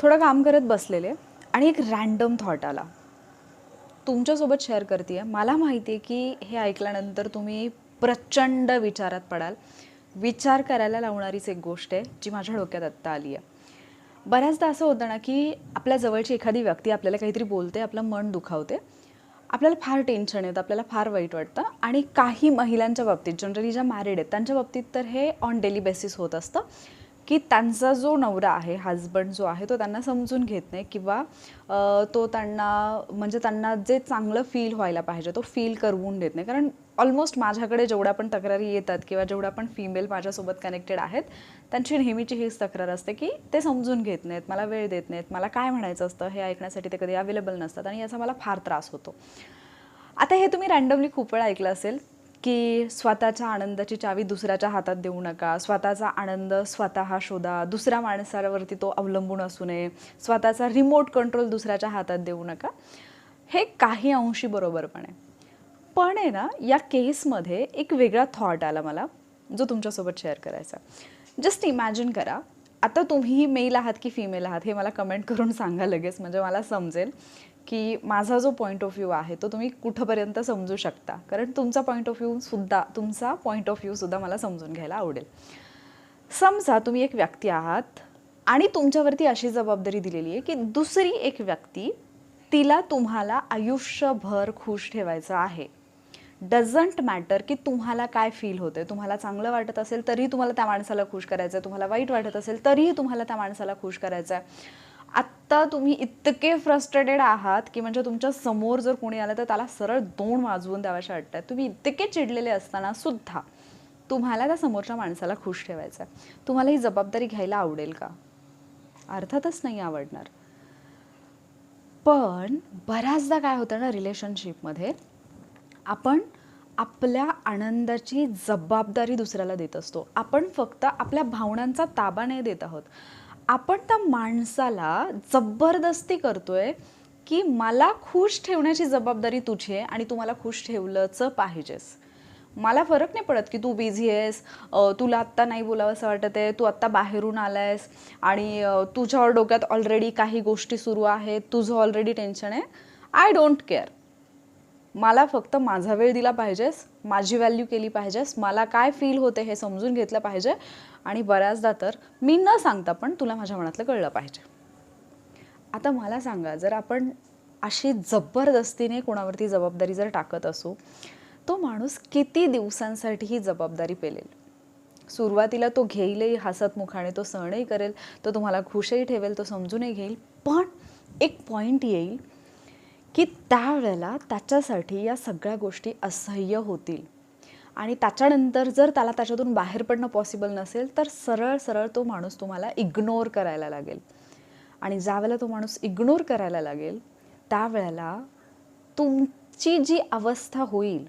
थोडं काम करत बसलेले आणि एक रॅन्डम थॉट आला, तुमच्यासोबत शेअर करते आहे. मला माहिती आहे की हे ऐकल्यानंतर तुम्ही प्रचंड विचारात पडाल. विचार करायला लावणारीच एक गोष्ट आहे जी माझ्या डोक्यात आत्ता आली आहे. बऱ्याचदा असं होतं ना की आपल्या जवळची एखादी व्यक्ती आपल्याला काहीतरी बोलते, आपलं मन दुखावते, आपल्याला फार टेन्शन येतं, आपल्याला फार वाईट वाटतं. आणि काही महिलांच्या बाबतीत, जनरली ज्या मॅरिड आहेत त्यांच्या बाबतीत तर हे ऑन डेली बेसिस होत असतं की त्यांचा जो नवरा आहे, हजबंड जो आहे, तो त्यांना समजून घेत नाही किंवा तो त्यांना म्हणजे त्यांना जे चांगलं फील व्हायला पाहिजे तो फील करवून देत नाही. कारण ऑलमोस्ट माझ्याकडे जेवढ्या पण तक्रारी येतात किंवा जेवढ्या पण फिमेल माझ्यासोबत कनेक्टेड आहेत त्यांची नेहमीची हीच तक्रार असते की ते समजून घेत नाहीत, मला वेळ देत नाहीत, मला काय म्हणायचं असतं हे ऐकण्यासाठी ते कधी अवेलेबल नसतात आणि याचा मला फार त्रास होतो. आता हे तुम्ही रँडमली खूप वेळा ऐकलं असेल की स्वतःच्या आनंदाची चावी दुसऱ्याच्या हातात देऊ नका, स्वतःचा आनंद स्वतः शोधा, दुसऱ्या माणसावरती तो अवलंबून असू नये, स्वतःचा रिमोट कंट्रोल दुसऱ्याच्या हातात देऊ नका. हे काही अंशी बरोबर पण आहे. पण आहे ना, या केसमध्ये एक वेगळा थॉट आला मला जो तुमच्यासोबत शेअर करायचा. जस्ट इमॅजिन करा, आता तुम्ही मेल आहात की फिमेल आहात हे मला कमेंट करून सांगा लगेच, म्हणजे मला समजेल की माझा जो पॉईंट ऑफ व्ह्यू आहे तो तुम्ही कुठंपर्यंत समजू शकता. कारण तुमचा पॉईंट ऑफ व्ह्यू सुद्धा मला समजून घ्यायला आवडेल. समजा तुम्ही एक व्यक्ती आहात आणि तुमच्यावरती अशी जबाबदारी दिलेली आहे की दुसरी एक व्यक्ती, तिला तुम्हाला आयुष्यभर खुश ठेवायचं आहे. डझंट मॅटर की तुम्हाला काय फील होते, तुम्हाला चांगलं वाटत असेल तरीही तुम्हाला त्या माणसाला खुश करायचं आहे, तुम्हाला वाईट वाटत असेल तरीही तुम्हाला त्या माणसाला खुश करायचं आहे. आत्ता तुम्ही इतके फ्रस्ट्रेटेड आहात की म्हणजे तुमच्या समोर जर कोणी आलं तर त्याला सरळ 2 वाजवून द्याव्याशा वाटतात. तुम्ही इतके चिडलेले असताना सुद्धा तुम्हाला त्या समोरच्या माणसाला खुश ठेवायचं आहे. तुम्हाला ही जबाबदारी घ्यायला आवडेल का? अर्थातच नाही आवडणार. पण बऱ्याचदा काय होतं ना, रिलेशनशिपमध्ये आपण आपल्या आनंदाची जबाबदारी दुसऱ्याला देत असतो. आपण फक्त आपल्या भावनांचा ताबा नाही देत आहोत. आपण त्या माणसाला जबरदस्ती करतोय की मला खुश ठेवण्याची जबाबदारी तुझी आहे आणि तू मला खुश ठेवलंच पाहिजेस. मला फरक नाही पडत की तू बिझी आहेस, तुला आत्ता नाही बोलावंसं वाटत आहे, तू आत्ता बाहेरून आलायस आणि तुझ्या डोक्यात ऑलरेडी काही गोष्टी सुरू आहेत, तुझं ऑलरेडी टेन्शन आहे. I don't care. मला फक्त माझा वेळ दिला पाहिजेस, माझी व्हॅल्यू केली पाहिजेस, मला काय फील होते हे समजून घेतलं पाहिजे आणि बऱ्याचदा तर मी न सांगता पण तुला माझ्या मनातलं कळलं पाहिजे. आता मला सांगा, जर आपण अशी जबरदस्तीने कोणावरती जबाबदारी जर टाकत असू, तो माणूस किती दिवसांसाठी ही जबाबदारी पेलेल? सुरुवातीला तो घेईलही हसत मुखाने, तो सहनही करेल, तो तुम्हाला खुशही ठेवेल, तो समजूनही घेईल. पण एक पॉईंट येईल की त्यावेळेला त्याच्यासाठी या सगळ्या गोष्टी असह्य होतील आणि त्याच्यानंतर जर त्याला त्याच्यातून बाहेर पडणं पॉसिबल नसेल तर सरळ सरळ तो माणूस तुम्हाला इग्नोर करायला लागेल. आणि ज्यावेळेला तो माणूस इग्नोर करायला लागेल त्यावेळेला तुमची जी अवस्था होईल,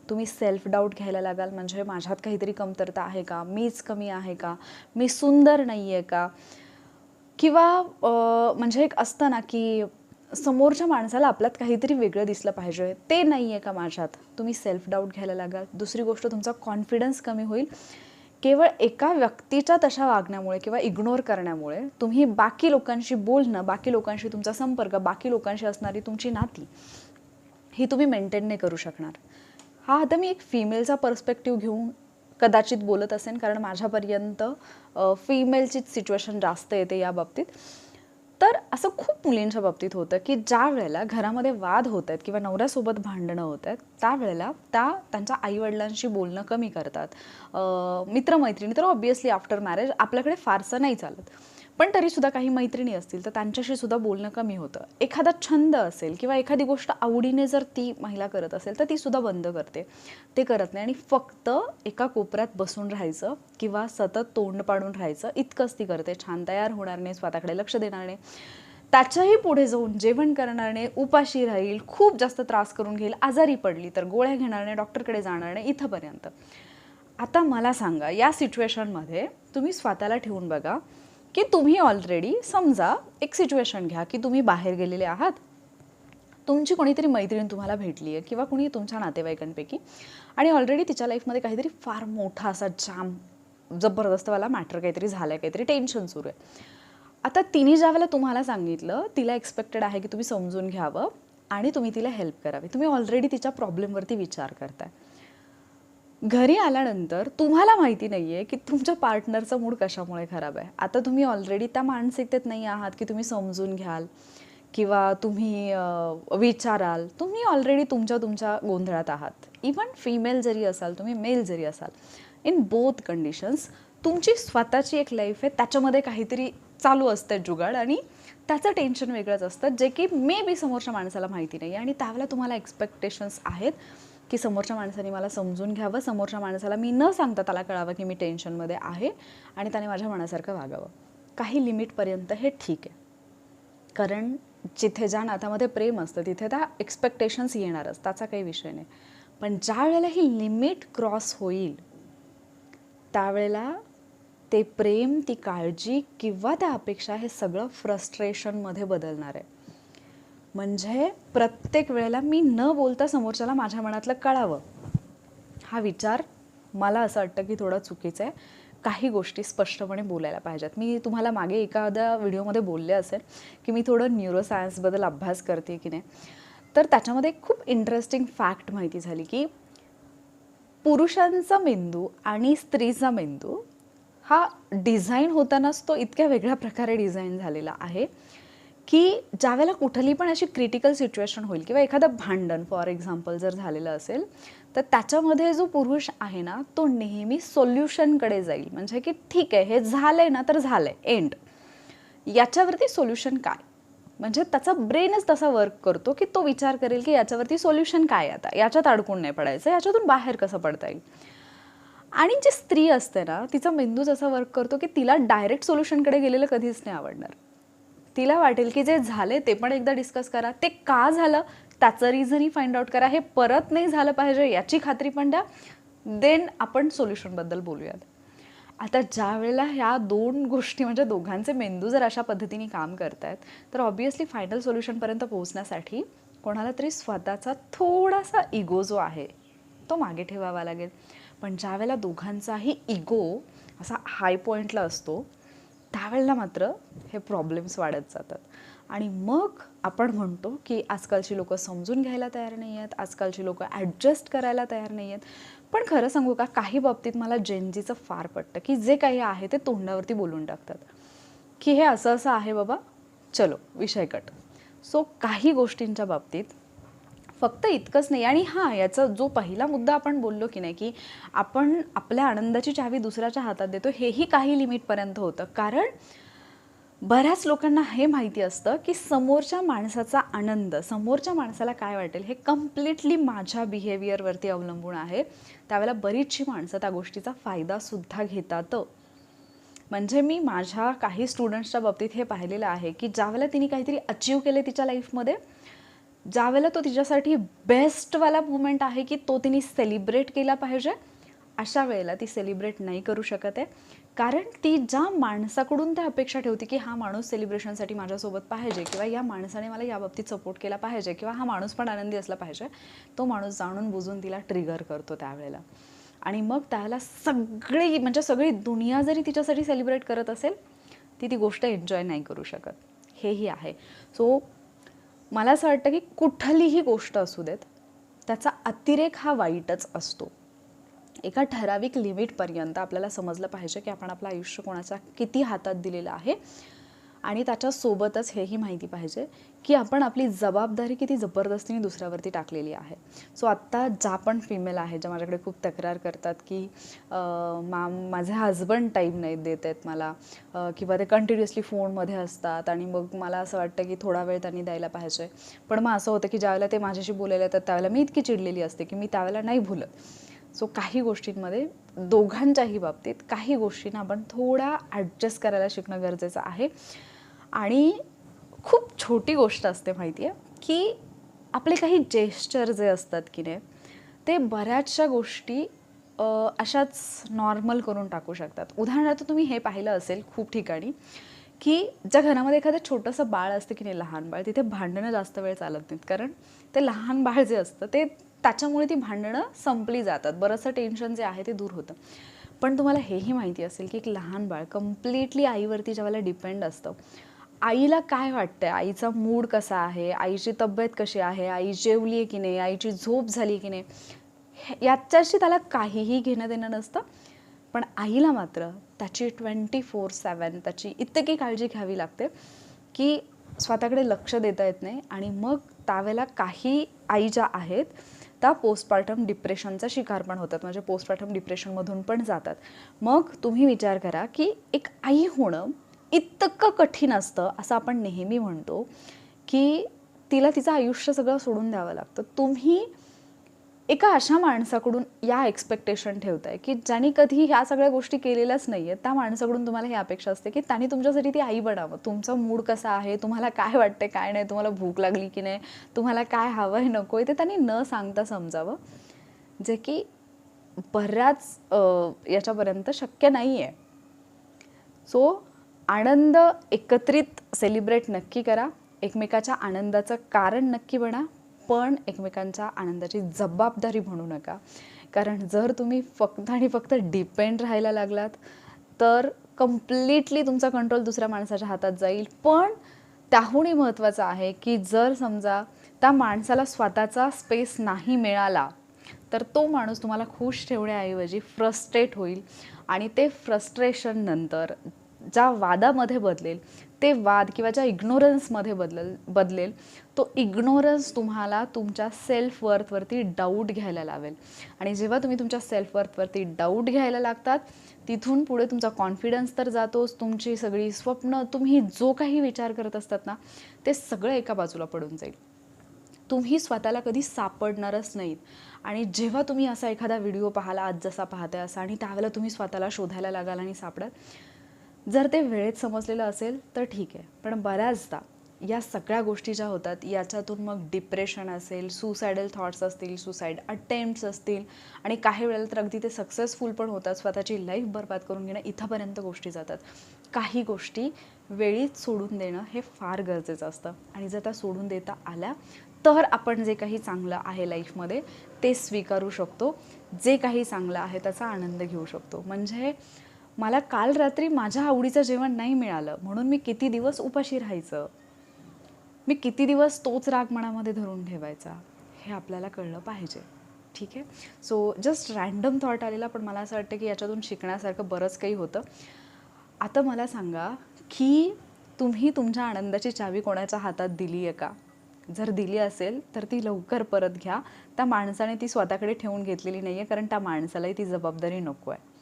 तुम्ही सेल्फ डाऊट घ्यायला लागाल. म्हणजे माझ्यात काहीतरी कमतरता आहे का, मीच कमी आहे का, मी सुंदर नाही आहे का, किंवा म्हणजे एक असतं ना की समोरच्या माणसाला आपल्यात काहीतरी वेगळं दिसलं पाहिजे, ते नाही आहे का माझ्यात, तुम्ही सेल्फ डाऊट घ्यायला लागाल. दुसरी गोष्ट, तुमचा कॉन्फिडन्स कमी होईल. केवळ एका व्यक्तीच्या तशा वागण्यामुळे किंवा इग्नोर करण्यामुळे तुम्ही बाकी लोकांशी बोलणं, बाकी लोकांशी तुमचा संपर्क, बाकी लोकांशी असणारी तुमची नाती ही तुम्ही मेंटेन नाही करू शकणार. हा आता मी एक फिमेलचा पर्स्पेक्टिव्ह घेऊन कदाचित बोलत असेन, कारण माझ्यापर्यंत फिमेलचीच सिच्युएशन जास्त येते या बाबतीत. तर असं खूप मुलींच्या बाबतीत होतं की ज्या वेळेला घरामध्ये वाद होत आहेत किंवा नवऱ्यासोबत भांडणं होत आहेत त्यावेळेला त्या त्यांच्या आईवडिलांशी बोलणं कमी करतात. मित्रमैत्रिणी तर ऑब्वियसली आफ्टर मॅरेज आपल्याकडे फारसं नाही चालत, पण तरीसुद्धा काही मैत्रिणी असतील तर त्यांच्याशी सुद्धा बोलणं कमी होतं. एखादा छंद असेल किंवा एखादी गोष्ट आवडीने जर ती महिला करत असेल तर ती सुद्धा बंद करते, ते करत नाही आणि फक्त एका कोपऱ्यात बसून राहायचं किंवा सतत तोंड पाडून राहायचं इतकंच ती करते. छान तयार होणार नाही, स्वतःकडे लक्ष देणार नाही, त्याच्याही पुढे जाऊन जेवण करणार नाही, उपाशी राहील, खूप जास्त त्रास करून घेईल, आजारी पडली तर गोळ्या घेणार नाही, डॉक्टरकडे जाणार नाही, इथंपर्यंत. आता मला सांगा, या सिच्युएशनमध्ये तुम्ही स्वतःला ठेवून बघा की तुम्ही ऑलरेडी, समजा एक सिच्युएशन घ्या की तुम्ही बाहेर गेलेले आहात, तुमची कोणीतरी मैत्रीण तुम्हाला भेटली आहे किंवा कुणी तुमच्या नातेवाईकांपैकी, आणि ऑलरेडी तिच्या लाईफमध्ये काहीतरी फार मोठा असा जाम जबरदस्तवाला मॅटर काहीतरी झालं आहे, काहीतरी टेन्शन सुरू आहे. आता तिने ज्यावेळेला तुम्हाला सांगितलं, तिला एक्सपेक्टेड आहे की तुम्ही समजून घ्यावं आणि तुम्ही तिला हेल्प करावी. तुम्ही ऑलरेडी तिच्या प्रॉब्लेमवरती विचार करताय. घरी आल्यानंतर तुम्हाला माहिती नाही आहे की तुमच्या पार्टनरचा मूड कशामुळे खराब आहे. आता तुम्ही ऑलरेडी त्या मानसिकतेत नाही आहात की तुम्ही समजून घ्याल किंवा तुम्ही विचाराल. तुम्ही ऑलरेडी तुमच्या गोंधळात आहात. इवन फिमेल जरी असाल, तुम्ही मेल जरी असाल, इन बोथ कंडिशन्स तुमची स्वतःची एक लाईफ आहे, त्याच्यामध्ये काहीतरी चालू असतं जुगाड आणि त्याचं टेन्शन वेगळंच असतं, जे की मे बी समोरच्या माणसाला माहिती नाही. आणि त्यावेळेला तुम्हाला एक्सपेक्टेशन्स आहेत की समोरच्या माणसाने मला समजून घ्यावं, समोरच्या माणसाला मी न सांगता त्याला कळावं की मी टेन्शनमध्ये आहे आणि त्याने माझ्या मनासारखं वागावं. काही लिमिटपर्यंत हे ठीक आहे, कारण जिथे ज्या नात्यामध्ये प्रेम असतं तिथे त्या एक्सपेक्टेशन्स येणारच, त्याचा काही विषय नाही. पण ज्या वेळेला ही लिमिट क्रॉस होईल त्यावेळेला ते प्रेम, ती काळजी किंवा त्या अपेक्षा हे सगळं फ्रस्ट्रेशनमध्ये बदलणार आहे. म्हणजे प्रत्येक वेळेला मी न बोलता समोरच्याला माझ्या मनातलं कळावं, हा विचार मला असं वाटतं की थोडा चुकीचा आहे. काही गोष्टी स्पष्टपणे बोलायला पाहिजेत. मी तुम्हाला मागे एखाद्या व्हिडिओमध्ये बोलले असेल की मी थोडं न्यूरोसायन्सबद्दल अभ्यास करते की नाही, तर त्याच्यामध्ये खूप इंटरेस्टिंग फॅक्ट माहिती झाली की पुरुषांचा मेंदू आणि स्त्रीचा मेंदू हा डिझाईन होतानाच तो इतक्या वेगळ्या प्रकारे डिझाईन झालेला आहे की ज्यावेळेला कुठली पण अशी क्रिटिकल सिच्युएशन होईल किंवा एखादं भांडण फॉर एक्झाम्पल जर झालेलं असेल, तर त्याच्यामध्ये जो पुरुष आहे ना तो नेहमी सोल्युशनकडे जाईल. म्हणजे की ठीक आहे, हे झालंय ना तर झालंय, एंड. याच्यावरती सोल्युशन काय, म्हणजे त्याचा ब्रेनच तसा वर्क करतो की तो विचार करेल की याच्यावरती सोल्युशन काय, आता याच्यात अडकून नाही पडायचं, याच्यातून बाहेर कसं पडता येईल. आणि जी स्त्री असते ना तिचा मेंदू जसा वर्क करतो की तिला डायरेक्ट सोल्युशनकडे गेलेलं कधीच नाही आवडणार. तिला वाटेल की जे झाले ते पण एकदा डिस्कस करा, ते का झालं त्याचं रिझनही फाइंड आउट करा, हे परत नाही झालं पाहिजे याची खात्री पण द्या, देन आपण सोल्युशनबद्दल बोलूयात. आता ज्या वेळेला ह्या दोन गोष्टी म्हणजे दोघांचे मेंदू जर अशा पद्धतीने काम करतायत, तर ऑब्व्हियसली फायनल सोल्युशनपर्यंत पोहोचण्यासाठी कोणाला तरी स्वतःचा थोडासा इगो जो आहे तो मागे ठेवावा लागेल. पण ज्या वेळेला दोघांचाही इगो असा हाय पॉईंटला असतो त्यावेळेला मात्र हे प्रॉब्लेम्स वाढत जातात. आणि मग आपण म्हणतो की आजकालची लोकं समजून घ्यायला तयार नाही आहेत, आजकालची लोकं ॲडजस्ट करायला तयार नाही आहेत. पण खरं सांगू का, काही बाबतीत मला जेनजीचं फार पटतं की जे काही आहे ते तोंडावरती बोलून टाकतात की हे असं असं आहे बाबा, चलो विषय कट. सो काही गोष्टींच्या बाबतीत फक्त इतकंच नाही. आणि हां, याचा जो पहिला मुद्दा आपण बोललो की नाही की आपण आपल्या आनंदाची चावी दुसऱ्याच्या हातात देतो, हेही काही लिमिटपर्यंत होतं. कारण बऱ्याच लोकांना हे माहिती असतं की समोरच्या माणसाचा आनंद, समोरच्या माणसाला काय वाटेल हे कम्प्लिटली माझ्या बिहेवियरवरती अवलंबून आहे. त्यावेळेला बरीचशी माणसं त्या गोष्टीचा फायदासुद्धा घेतात. म्हणजे मी माझ्या काही स्टुडंट्सच्या बाबतीत हे पाहिलेलं आहे की ज्यावेळेला तिने काहीतरी अचीव केले तिच्या लाईफमध्ये, ज्यावेळेला तो तिच्यासाठी बेस्टवाला मोमेंट आहे की तो तिने सेलिब्रेट केला पाहिजे, अशा वेळेला ती सेलिब्रेट नाही करू शकत आहे. कारण ती ज्या माणसाकडून त्या अपेक्षा ठेवते की हा माणूस सेलिब्रेशनसाठी माझ्यासोबत पाहिजे किंवा या माणसाने मला या बाबतीत सपोर्ट केला पाहिजे किंवा हा माणूस पण आनंदी असला पाहिजे, तो माणूस जाणून बुजून तिला ट्रिगर करतो त्यावेळेला. आणि मग त्याला सगळी दुनिया जरी तिच्यासाठी सेलिब्रेट करत असेल, ती गोष्ट एन्जॉय नाही करू शकत. हेही आहे. सो मला असं वाटतं की कुठलीही गोष्ट असू देत, त्याचा अतिरेक हा वाईटच असतो. एका ठराविक लिमिटपर्यंत आपल्याला समजलं पाहिजे की आपण आपलं आयुष्य कोणाच्या किती हातात दिलेलं आहे. आणि त्याच्यासोबतच हेही माहिती पाहिजे की आपण आपली जबाबदारी किती जबरदस्तीने दुसऱ्यावरती टाकलेली आहे. सो आत्ता ज्या पण फिमेल आहे ज्या माझ्याकडे खूप तक्रार करतात की माझे हजबंड टाईम नाही देत आहेत मला, किंवा ते कंटिन्युअसली फोनमध्ये असतात आणि मग मला असं वाटतं की थोडा वेळ त्यांनी द्यायला पाहिजे. पण मग असं होतं की ज्यावेळेला ते माझ्याशी बोलायला येतात त्यावेळेला मी इतकी चिडलेली असते की मी त्यावेळेला नाही बोलत. सो काही गोष्टींमध्ये दोघांच्याही बाबतीत काही गोष्टींना आपण थोडा ॲडजस्ट करायला शिकणं गरजेचं आहे. आणि खूप छोटी गोष्ट असते माहिती आहे की आपले काही जेस्चर जे असतात की नाही, ते बऱ्याचशा गोष्टी अशाच नॉर्मल करून टाकू शकतात. उदाहरणार्थ तुम्ही हे पाहिलं असेल खूप ठिकाणी की ज्या घरामध्ये एखादं छोटंसं बाळ असतं की नाही, लहान बाळ, तिथे भांडणं जास्त वेळ चालत नाहीत. कारण ते लहान बाळ जे असतं ते त्याच्यामुळे ती भांडणं संपली जातात, बरंचसं टेन्शन जे आहे ते दूर होतं. पण तुम्हाला हेही माहिती असेल की एक लहान बाळ कम्प्लिटली आईवरती ज्यावेळेला डिपेंड असतं, आईला काय वाटतंय, आईचा मूड कसा आहे, आईची तब्येत कशी आहे, आई जेवली आहे की नाही, आईची झोप झाली की नाही, याच्याशी त्याला काहीही घेणं देणं नसतं. पण आईला मात्र त्याची 24/7 त्याची इतकी काळजी घ्यावी लागते की स्वतःकडे लक्ष देता येत नाही. आणि मग त्यावेळेला काही आई ज्या आहेत त्या पोस्टपार्टम डिप्रेशनचा शिकार पण होतात, म्हणजे पोस्टपार्टम डिप्रेशनमधून पण जातात. मग तुम्ही विचार करा की एक आई होणं इतकं कठीण असतं, असं आपण नेहमी म्हणतो की तिला तिचं आयुष्य सगळं सोडून द्यावं लागतं. तुम्ही एका अशा माणसाकडून या एक्सपेक्टेशन ठेवताय की ज्यांनी कधी ह्या सगळ्या गोष्टी केलेल्याच नाही आहेत, त्या माणसाकडून तुम्हाला ही अपेक्षा असते की त्यांनी तुमच्यासाठी ती आई बनावं. तुमचा मूड कसा आहे, तुम्हाला काय वाटते काय नाही, तुम्हाला भूक लागली की नाही, तुम्हाला काय हवं आहे नको आहे, ते त्यांनी न सांगता समजावं, जे की बऱ्याच याच्यापर्यंत शक्य नाही आहे. सो आनंद एकत्रित सेलिब्रेट नक्की करा, एकमेकाच्या आनंदाचं कारण नक्की बना, पण एकमेकांच्या आनंदाची जबाबदारी म्हणू नका. कारण जर तुम्ही फक्त आणि फक्त डिपेंड राहायला लागलात तर कम्प्लिटली तुमचा कंट्रोल दुसऱ्या माणसाच्या हातात जाईल. पण त्याहूनही महत्त्वाचं आहे की जर समजा त्या माणसाला स्वतःचा स्पेस नाही मिळाला तर तो माणूस तुम्हाला खुश ठेवण्याऐवजी फ्रस्ट्रेट होईल, आणि ते फ्रस्ट्रेशन नंतर ज्या वादामध्ये बदलेल, ते वाद किंवा ज्या इग्नोरन्समध्ये बदलेल तो इग्नोरन्स तुम्हाला तुमच्या सेल्फ वर्थवरती डाऊट घ्यायला लावेल. आणि जेव्हा तुम्ही तुमच्या सेल्फ वर्थवरती डाऊट घ्यायला लागतात, तिथून पुढे तुमचा कॉन्फिडन्स तर जातोच, तुमची सगळी स्वप्न, तुम्ही जो काही विचार करत असतात ना, ते सगळं एका बाजूला पडून जाईल. तुम्ही स्वतःला कधी सापडणारच नाहीत. आणि जेव्हा तुम्ही असा एखादा व्हिडिओ पाहाल, आज जसा पाहताय असा, आणि त्यावेळेला तुम्ही स्वतःला शोधायला लागाल आणि सापडाल, जर ते वेळेत समजलेलं असेल तर ठीक आहे. पण बऱ्याचदा या सगळ्या गोष्टी ज्या होतात याच्यातून मग डिप्रेशन असेल, सुसायडल थॉट्स असतील, सुसाईड अटेम्प्ट्स असतील, आणि काही वेळेला तर अगदी ते सक्सेसफुल पण होतात, स्वतःची लाईफ बर्बाद करून घेणं, इथंपर्यंत गोष्टी जातात. काही गोष्टी वेळीच सोडून देणं हे फार गरजेचं असतं. आणि जर त्या सोडून देता आल्या तर आपण जे काही चांगलं आहे लाईफमध्ये ते स्वीकारू शकतो, जे काही चांगलं आहे त्याचा आनंद घेऊ शकतो. म्हणजे मला काल रात्री माझ्या आवडीचं जेवण नाही मिळालं म्हणून मी किती दिवस उपाशी राहायचं, मी किती दिवस तोच राग मनामध्ये धरून ठेवायचा, हे आपल्याला कळलं पाहिजे. ठीक आहे. सो जस्ट रँडम थॉट आलेला, पण मला असं वाटतं की याच्यातून शिकण्यासारखं बरंच काही होतं. आता मला सांगा की तुम्ही तुमच्या आनंदाची चावी कोणाच्या हातात दिली आहे का? जर दिली असेल तर ती लवकर परत घ्या. त्या माणसाने ती स्वतःकडे ठेवून घेतलेली नाही आहे, कारण त्या माणसालाही ती जबाबदारी नको आहे.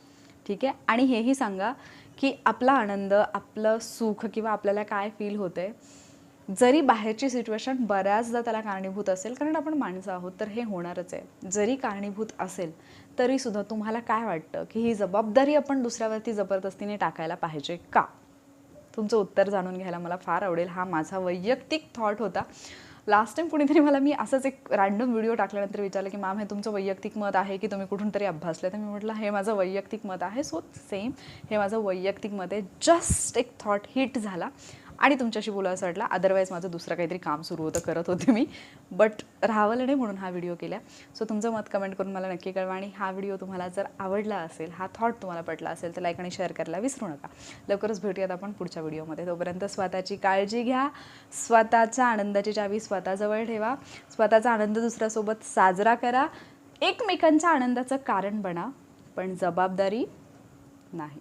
ठीक आहे. आणि हेही सांगा की आपला आनंद, आपलं सुख किंवा आपल्याला काय फील होते, जरी बाहेरची सिच्युएशन बऱ्याचदा त्याला कारणीभूत असेल, कारण आपण माणसं आहोत तर हे होणारच आहे, जरी कारणीभूत असेल तरीसुद्धा तुम्हाला काय वाटतं की ही जबाबदारी आपण दुसऱ्यावरती जबरदस्तीने टाकायला पाहिजे का? तुमचं उत्तर जाणून घ्यायला मला फार आवडेल. हा माझा वैयक्तिक थॉट होता. लास्ट टाइम कुणीतरी मला, मी असंच एक रँडम व्हिडिओ टाकल्यानंतर विचारलं की मॅम हे तुमचं वैयक्तिक मत आहे की तुम्ही कुठून तरी अभ्यासलं, तर मी म्हटलं हे माझं वैयक्तिक मत आहे. सो सेम, हे माझं वैयक्तिक मत आहे. जस्ट एक थॉट हिट झाला आणि तुमच्याशी बोलायचं वाटला. अदरवाईज माझं दुसरं काहीतरी काम सुरू होतं, करत होते मी, बट राहावलं नाही म्हणून हा व्हिडिओ केला. सो तुमचं मत कमेंट करून मला नक्की कळवा. आणि हा व्हिडिओ तुम्हाला जर आवडला असेल, हा थॉट तुम्हाला पटला असेल, तर लाईक आणि शेअर करायला विसरू नका. लवकरच भेटूयात आपण पुढच्या व्हिडिओमध्ये. तोपर्यंत स्वतःची काळजी घ्या, स्वतःच्या आनंदाची चावी स्वतःजवळ ठेवा, स्वतःचा आनंद दुसऱ्यासोबत साजरा करा, एकमेकांच्या आनंदाचं कारण बना, पण जबाबदारी नाही.